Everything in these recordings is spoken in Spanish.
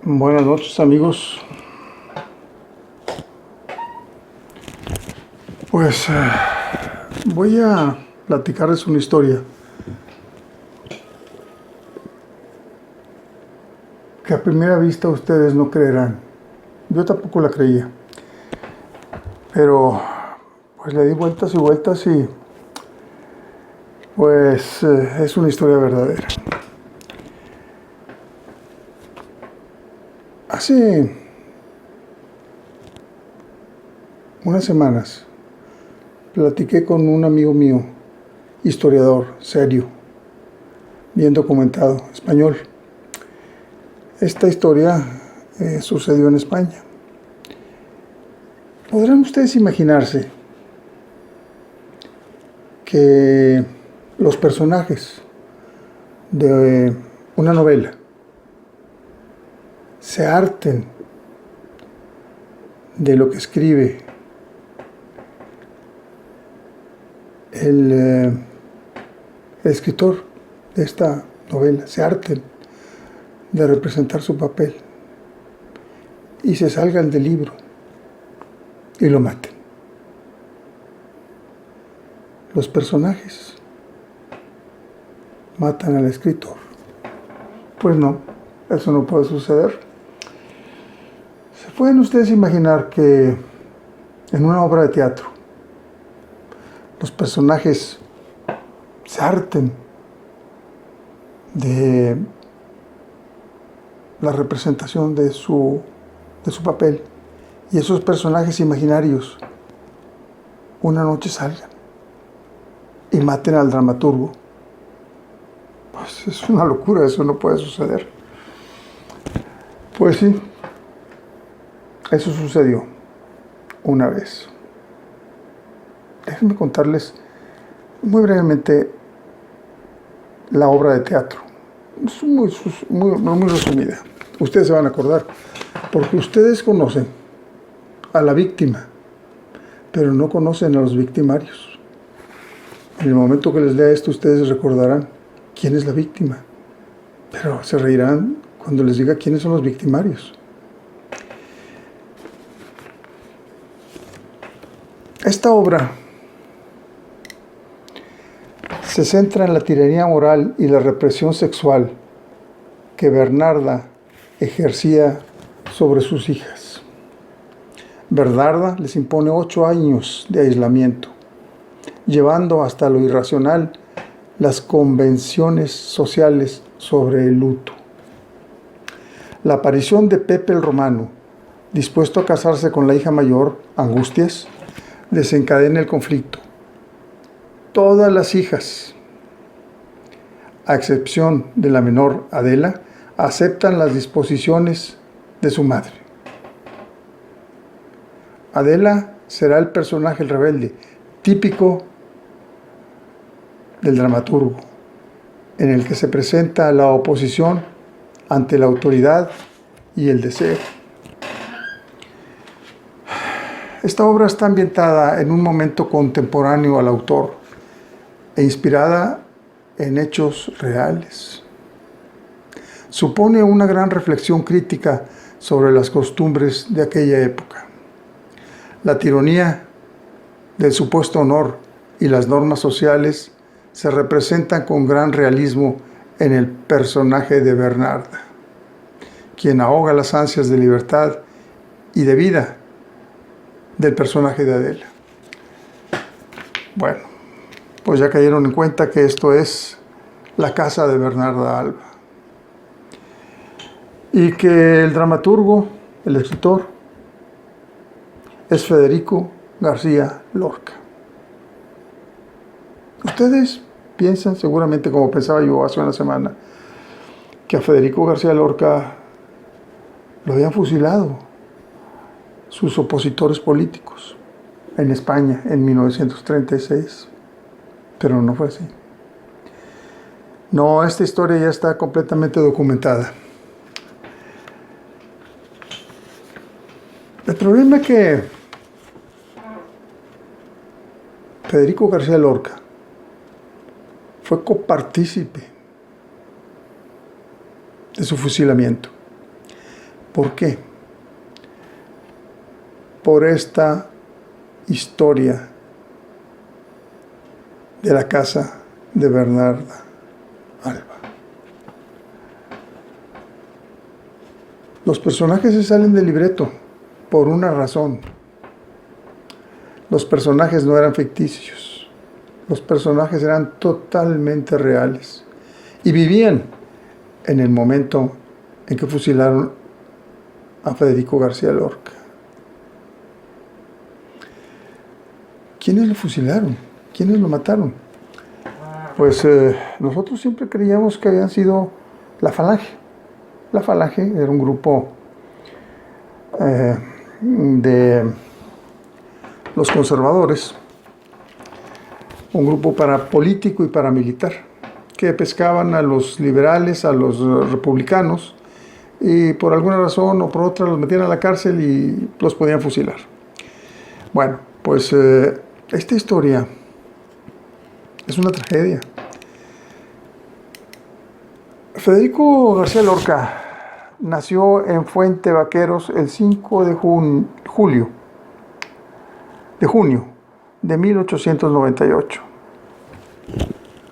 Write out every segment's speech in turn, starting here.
Buenas noches, amigos. Pues voy a platicarles una historia que a primera vista ustedes no creerán. Yo tampoco la creía, pero pues le di vueltas y vueltas y pues es una historia verdadera. Hace unas semanas platiqué con un amigo mío, historiador, serio, bien documentado, español. Esta historia sucedió en España. ¿Podrán ustedes imaginarse que los personajes de una novela se harten de lo que escribe el escritor de esta novela, se harten de representar su papel y se salgan del libro y lo maten? Los personajes matan al escritor. Pues no, eso no puede suceder. ¿Se pueden ustedes imaginar que en una obra de teatro los personajes se harten de la representación de su papel y esos personajes imaginarios una noche salgan y maten al dramaturgo? Pues es una locura, eso no puede suceder. Pues sí, eso sucedió una vez. Déjenme contarles muy brevemente la obra de teatro. Es muy resumida. Ustedes se van a acordar, porque ustedes conocen a la víctima, pero no conocen a los victimarios. En el momento que les lea esto, ustedes recordarán quién es la víctima, pero se reirán cuando les diga quiénes son los victimarios. Esta obra se centra en la tiranía moral y la represión sexual que Bernarda ejercía sobre sus hijas. Bernarda les impone 8 años de aislamiento, llevando hasta lo irracional las convenciones sociales sobre el luto. La aparición de Pepe el Romano, dispuesto a casarse con la hija mayor, Angustias, desencadena el conflicto. Todas las hijas, a excepción de la menor Adela, aceptan las disposiciones de su madre. Adela será el personaje rebelde, típico del dramaturgo, en el que se presenta la oposición ante la autoridad y el deseo. Esta obra está ambientada en un momento contemporáneo al autor e inspirada en hechos reales. Supone una gran reflexión crítica sobre las costumbres de aquella época. La tiranía del supuesto honor y las normas sociales se representan con gran realismo en el personaje de Bernarda, quien ahoga las ansias de libertad y de vida del personaje de Adela. Bueno, pues ya cayeron en cuenta que esto es La casa de Bernarda Alba. Y que el dramaturgo, el escritor, es Federico García Lorca. Ustedes piensan, seguramente como pensaba yo hace una semana, que a Federico García Lorca lo habían fusilado sus opositores políticos en España en 1936, pero no fue así. No, esta historia ya está completamente documentada. El problema es que Federico García Lorca fue copartícipe de su fusilamiento. ¿Por qué? Por esta historia de la casa de Bernarda Alba. Los personajes se salen del libreto por una razón. Los personajes no eran ficticios. Los personajes eran totalmente reales y vivían en el momento en que fusilaron a Federico García Lorca. ¿Quiénes lo fusilaron? ¿Quiénes lo mataron? Pues nosotros siempre creíamos que habían sido la Falange. La Falange era un grupo de los conservadores, un grupo político y paramilitar, que pescaban a los liberales, a los republicanos, y por alguna razón o por otra los metían a la cárcel y los podían fusilar. Bueno, pues esta historia es una tragedia. Federico García Lorca nació en Fuente Vaqueros el 5 de junio de 1898.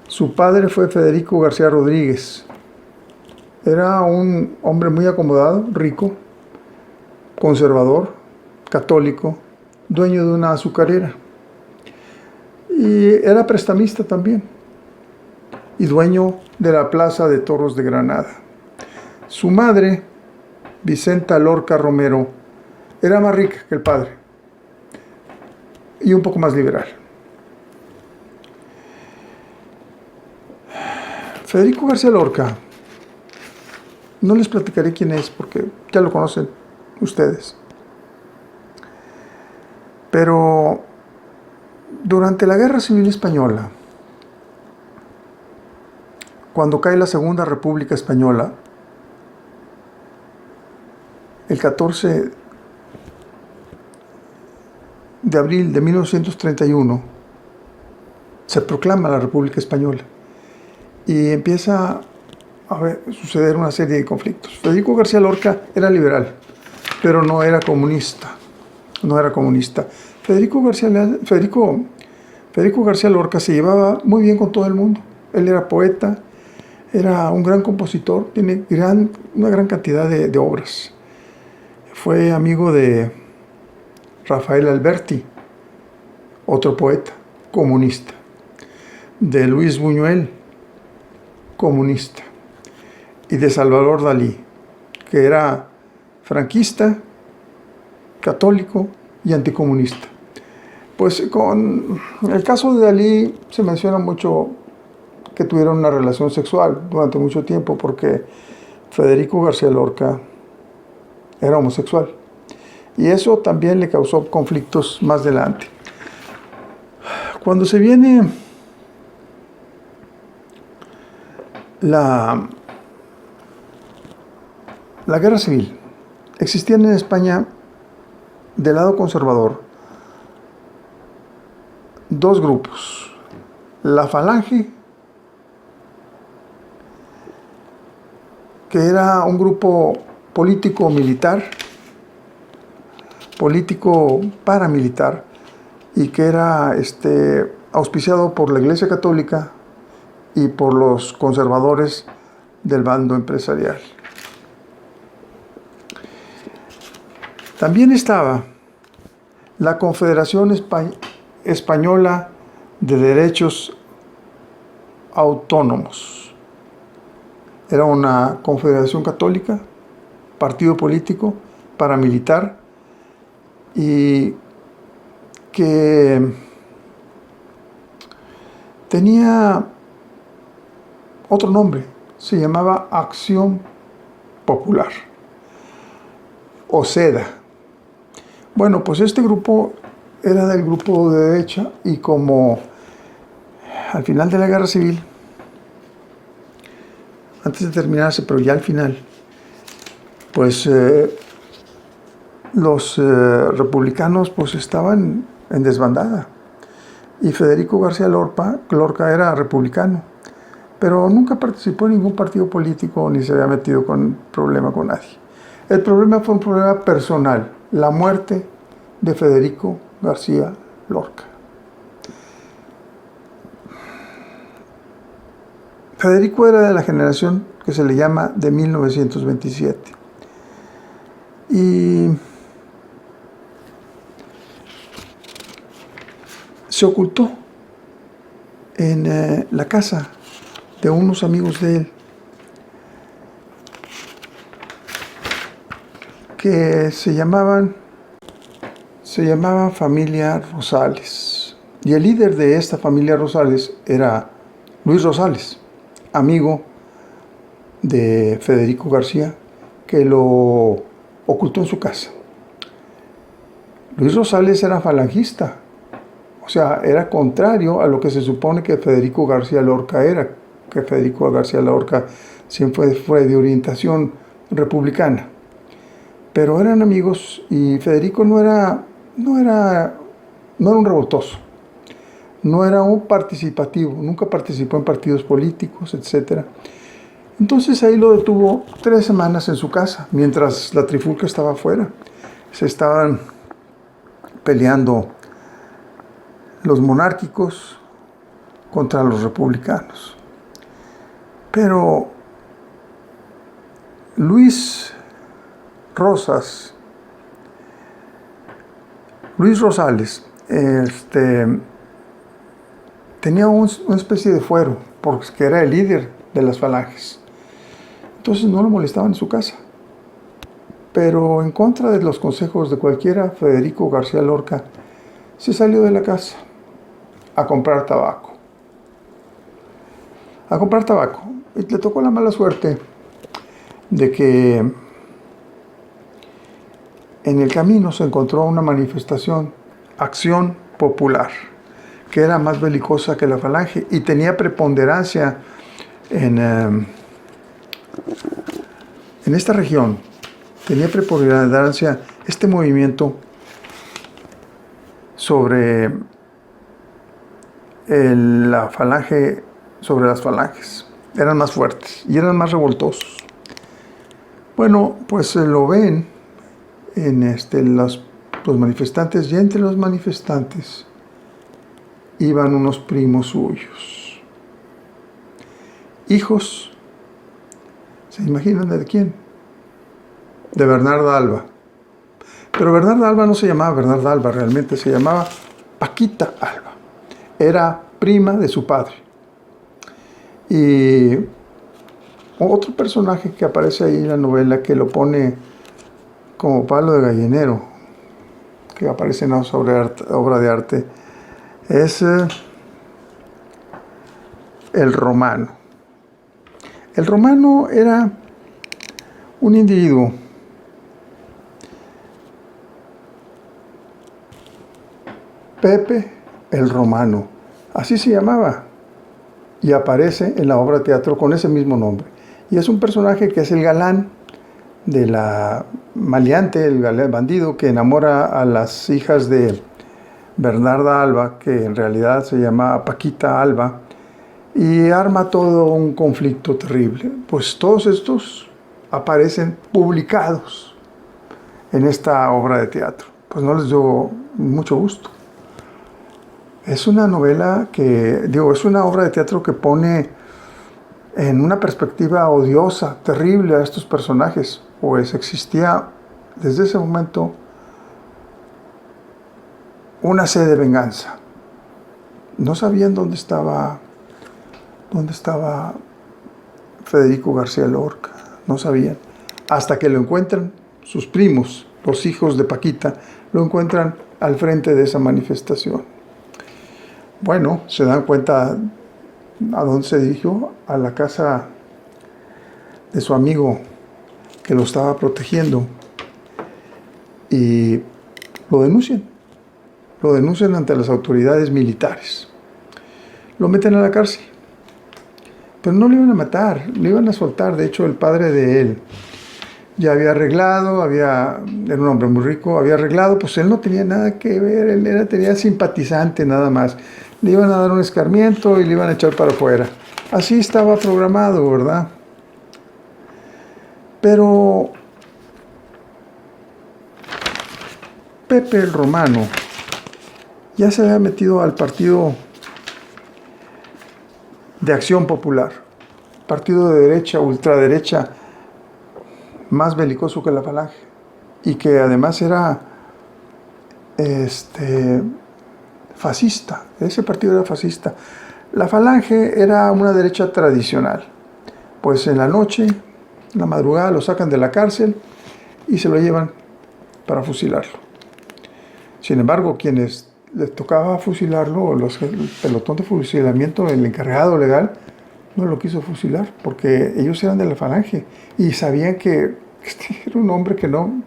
Su padre fue Federico García Rodríguez. Era un hombre muy acomodado, rico, conservador, católico, dueño de una azucarera. Y era prestamista también, y dueño de la Plaza de Toros de Granada. Su madre, Vicenta Lorca Romero, era más rica que el padre y un poco más liberal. Federico García Lorca, no les platicaré quién es porque ya lo conocen ustedes, pero durante la Guerra Civil Española, cuando cae la Segunda República Española, el 14 de abril de 1931, se proclama la República Española y empieza a suceder una serie de conflictos. Federico García Lorca era liberal, pero no era comunista. Federico García Lorca se llevaba muy bien con todo el mundo. Él era poeta, era un gran compositor, tiene una gran cantidad de obras. Fue amigo de Rafael Alberti, otro poeta, comunista, de Luis Buñuel, comunista, y de Salvador Dalí, que era franquista, católico y anticomunista. Pues con el caso de Dalí se menciona mucho que tuvieron una relación sexual durante mucho tiempo, porque Federico García Lorca era homosexual. Y eso también le causó conflictos más adelante. Cuando se viene la Guerra Civil, existían en España, del lado conservador, dos grupos: la Falange, que era un grupo político-militar, político paramilitar, y que era auspiciado por la Iglesia Católica y por los conservadores del bando empresarial. También estaba la Confederación Española de Derechos Autónomos. Era una confederación católica, partido político, paramilitar, y que tenía otro nombre, se llamaba Acción Popular, o SEDA. Bueno, pues este grupo era del grupo de derecha, y como al final de la Guerra Civil, antes de terminarse, pero ya al final, pues los republicanos pues estaban en desbandada, y Federico García Lorca era republicano, pero nunca participó en ningún partido político ni se había metido con problema con nadie. El problema fue un problema personal, la muerte de Federico García Lorca. Federico era de la generación que se le llama de 1927 y se ocultó en la casa de unos amigos de él que se llamaban familia Rosales, y el líder de esta familia Rosales era Luis Rosales, amigo de Federico García, que lo ocultó en su casa. Luis Rosales era falangista, o sea, era contrario a lo que se supone que Federico García Lorca era, que Federico García Lorca siempre fue de orientación republicana. Pero eran amigos y Federico no era un revoltoso, no era un participativo, nunca participó en partidos políticos, etc. Entonces ahí lo detuvo 3 semanas en su casa, mientras la trifulca estaba afuera. Se estaban peleando los monárquicos contra los republicanos. Pero Luis Rosales tenía una especie de fuero, porque era el líder de las falanges. Entonces no lo molestaban en su casa. Pero en contra de los consejos de cualquiera, Federico García Lorca se salió de la casa a comprar tabaco. Y le tocó la mala suerte de que en el camino se encontró una manifestación, Acción Popular, que era más belicosa que la falange y tenía preponderancia en esta región. Tenía preponderancia este movimiento sobre la falange, sobre las falanges. Eran más fuertes y eran más revoltosos. Bueno, pues lo ven en los manifestantes, y entre los manifestantes iban unos primos suyos, hijos, ¿se imaginan de quién? De Bernarda Alba. Pero Bernarda Alba no se llamaba Bernarda Alba, realmente se llamaba Paquita Alba. Era prima de su padre. Y otro personaje que aparece ahí en la novela, que lo pone como palo de gallinero, que aparece en la obra de arte, es el Romano. El Romano era un individuo Pepe el Romano, así se llamaba, y aparece en la obra de teatro con ese mismo nombre. Y es un personaje que es el galán de la maleante, el galán bandido que enamora a las hijas de Bernarda Alba, que en realidad se llama Paquita Alba, y arma todo un conflicto terrible. Pues todos estos aparecen publicados en esta obra de teatro. Pues no les dio mucho gusto. Es una novela es una obra de teatro que pone en una perspectiva odiosa, terrible a estos personajes, pues existía desde ese momento una sed de venganza. No sabían dónde estaba Federico García Lorca, no sabían, hasta que lo encuentran sus primos, los hijos de Paquita, lo encuentran al frente de esa manifestación. Bueno, se dan cuenta a dónde se dirigió, a la casa de su amigo que lo estaba protegiendo, y lo denuncian ante las autoridades militares. Lo meten a la cárcel, pero no lo iban a matar, lo iban a soltar. De hecho, el padre de él ya había arreglado, era un hombre muy rico, había arreglado, pues él no tenía nada que ver, tenía simpatizante nada más. Le iban a dar un escarmiento y le iban a echar para afuera. Así estaba programado, ¿verdad? Pero Pepe el Romano ya se había metido al partido de Acción Popular, partido de derecha, ultraderecha, más belicoso que la Falange, y que además era fascista. Ese partido era fascista. La Falange era una derecha tradicional. Pues en la noche, en la madrugada, lo sacan de la cárcel y se lo llevan para fusilarlo. Sin embargo, quienes les tocaba fusilarlo, el pelotón de fusilamiento, el encargado legal, no lo quiso fusilar porque ellos eran de la Falange y sabían que era un hombre que no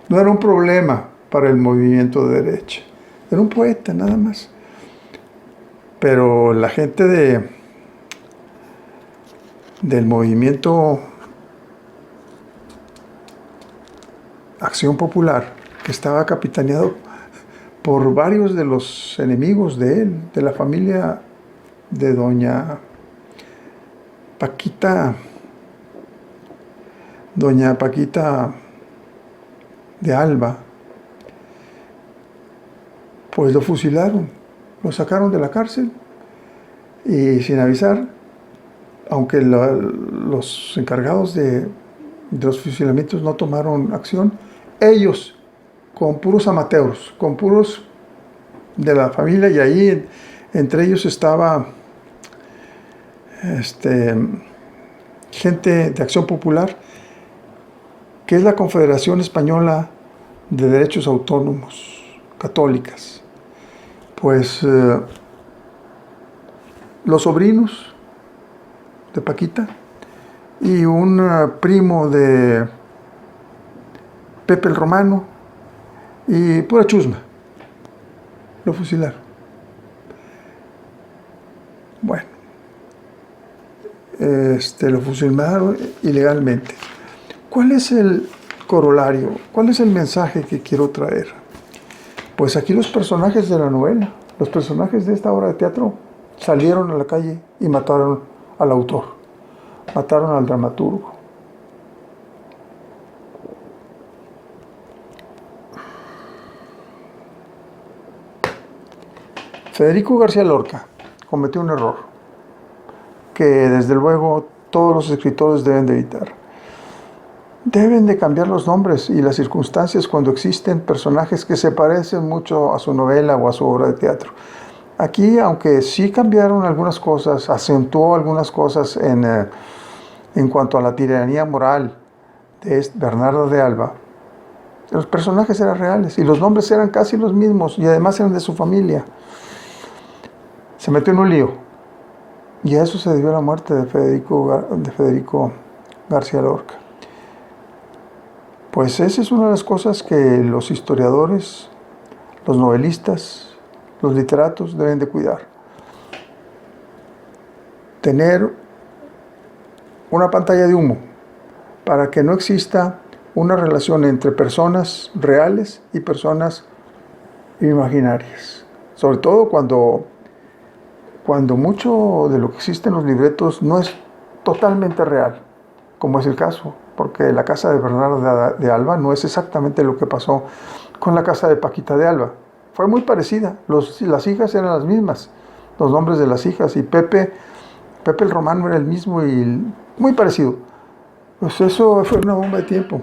era un problema para el movimiento de derecha. Era un poeta, nada más. Pero la gente del movimiento Acción Popular, que estaba capitaneado por varios de los enemigos de él, de la familia de doña Paquita de Alba, pues lo fusilaron, lo sacaron de la cárcel y sin avisar, aunque los encargados de los fusilamientos no tomaron acción, ellos, con puros amateurs, con puros de la familia, y ahí entre ellos estaba gente de Acción Popular, que es la Confederación Española de Derechos Autónomos Católicas. Pues los sobrinos de Paquita y un primo de Pepe el Romano y pura chusma lo fusilaron. Bueno, lo fusilaron ilegalmente. ¿Cuál es el corolario? ¿Cuál es el mensaje que quiero traer? Pues aquí los personajes de la novela, los personajes de esta obra de teatro, salieron a la calle y mataron al autor, mataron al dramaturgo. Federico García Lorca cometió un error que desde luego todos los escritores deben de evitar. Deben de cambiar los nombres y las circunstancias cuando existen personajes que se parecen mucho a su novela o a su obra de teatro. Aquí, aunque sí cambiaron algunas cosas, acentuó algunas cosas en cuanto a la tiranía moral de Bernarda de Alba, los personajes eran reales y los nombres eran casi los mismos y además eran de su familia. Se metió en un lío y a eso se debió la muerte de Federico García Lorca. Pues esa es una de las cosas que los historiadores, los novelistas, los literatos deben de cuidar. Tener una pantalla de humo para que no exista una relación entre personas reales y personas imaginarias. Sobre todo cuando mucho de lo que existe en los libretos no es totalmente real, como es el caso, porque la casa de Bernarda de Alba no es exactamente lo que pasó con la casa de Paquita de Alba. Fue muy parecida, las hijas eran las mismas, los nombres de las hijas, y Pepe el Romano era el mismo y muy parecido. Pues eso fue una bomba de tiempo.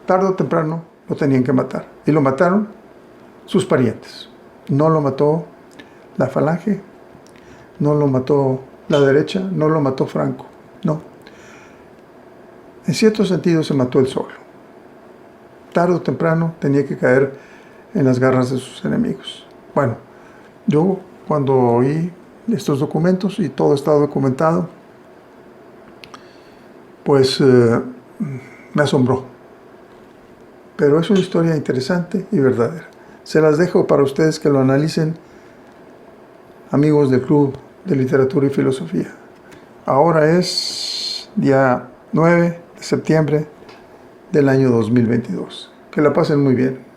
Tarde o temprano lo tenían que matar, y lo mataron sus parientes. No lo mató la Falange, no lo mató la derecha, no lo mató Franco, no. En cierto sentido se mató él solo. Tarde o temprano tenía que caer en las garras de sus enemigos. Bueno, yo cuando oí estos documentos y todo estaba documentado, pues me asombró. Pero es una historia interesante y verdadera. Se las dejo para ustedes que lo analicen, amigos del Club de Literatura y Filosofía. Ahora es día 9 de septiembre del año 2022. Que la pasen muy bien.